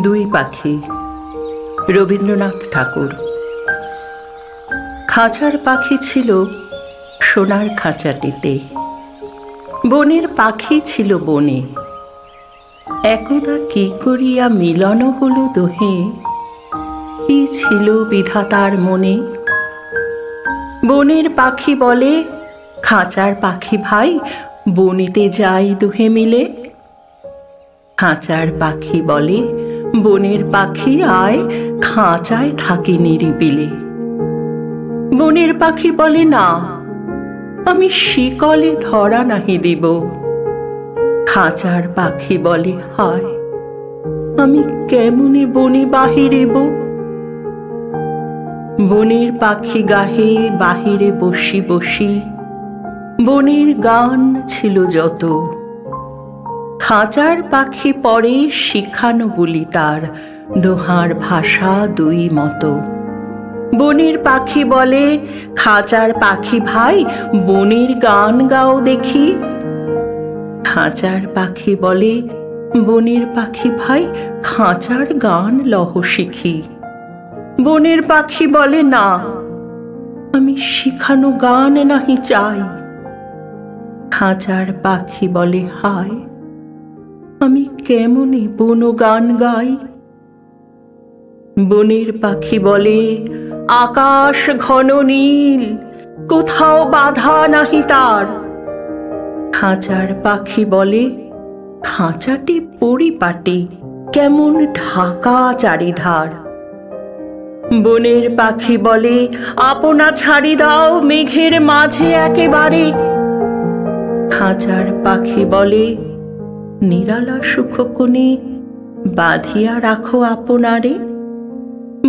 দুই পাখি। রবীন্দ্রনাথ ঠাকুর। খাঁচার পাখি ছিল সোনার খাঁচাটিতে, বনের পাখি ছিল বনে। একদা কি করিয়া মিলন হল দোহে, কি ছিল বিধাতার মনে। বনের পাখি বলে, খাঁচার পাখি ভাই, বনেতে যাই দুহে মিলে। খাঁচার পাখি বলে, বনের পাখি আয়, খাঁচায় থাকি নিরিবিলে। বনের পাখি বলে, না, আমি শিকলে ধরা নাহি দিব। খাঁচার পাখি বলে, হায়, আমি কেমনে বনে বাহিরেব। বনের পাখি গাহে বাহিরে বসি বসি, বনের গান ছিল যত। খাঁচার পাখি পরে শিখানো বলি তার, দোহার ভাষা দুই মতো। বনের পাখি বলে, খাঁচার পাখি ভাই, বনের গান গাও দেখি। খাঁচার পাখি বলে, বনের পাখি ভাই, খাঁচার গান লহ শিখি। বনের পাখি বলে, না, আমি শিখানো গান নাহি চাই। খাঁচার পাখি বলে, হায়, আমি কেমনে বন গান গাই। বনের পাখি বলে, আকাশ ঘন নীল, কোথাও বাধা নাহি তার। খাঁচার পাখি বলে, খাঁচাটি পরিপাটে, কেমন ঢাকা চারিধার। বনের পাখি বলে, আপনা ছাড়ি দাও মেঘের মাঝে একেবারে। খাঁচার পাখি বলে, নিরালা সুখ কোণে বাঁধিয়া রাখো আপনারে।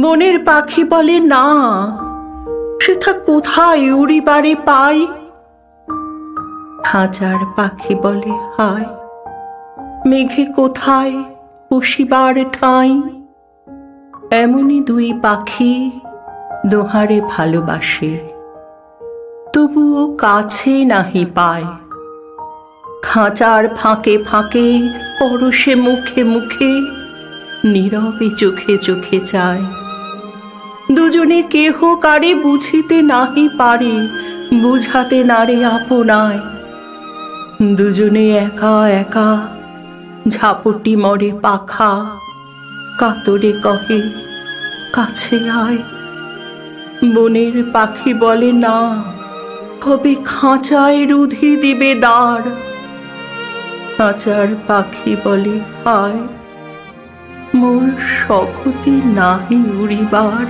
বনের পাখি বলে, না, সেথা কোথায় উড়িবারে পাই। খাঁচার পাখি বলে, হায়, মেঘে কোথায় বসিবার ঠাঁই। এমনি দুই পাখি দোহারে ভালোবাসে, তবুও কাছে নাহি পায়। খাঁচার ফাঁকে ফাঁকে, পরশে মুখে মুখে, নীরবে চোখে চোখে চায়। দুজনে কেহ কারে বুঝিতে নাহি পারে, বুঝাতে নারে আপনায়। দুজনে একা একা ঝাপটি মরে পাখা, কাতরে কহে, কাছে আয়। বনের পাখি বলে, না, কবে খাঁচায় রুধি দিবে দ্বার। খাঁচার পাখি বলে, হায়, মোর শকতি নাহি উড়িবার।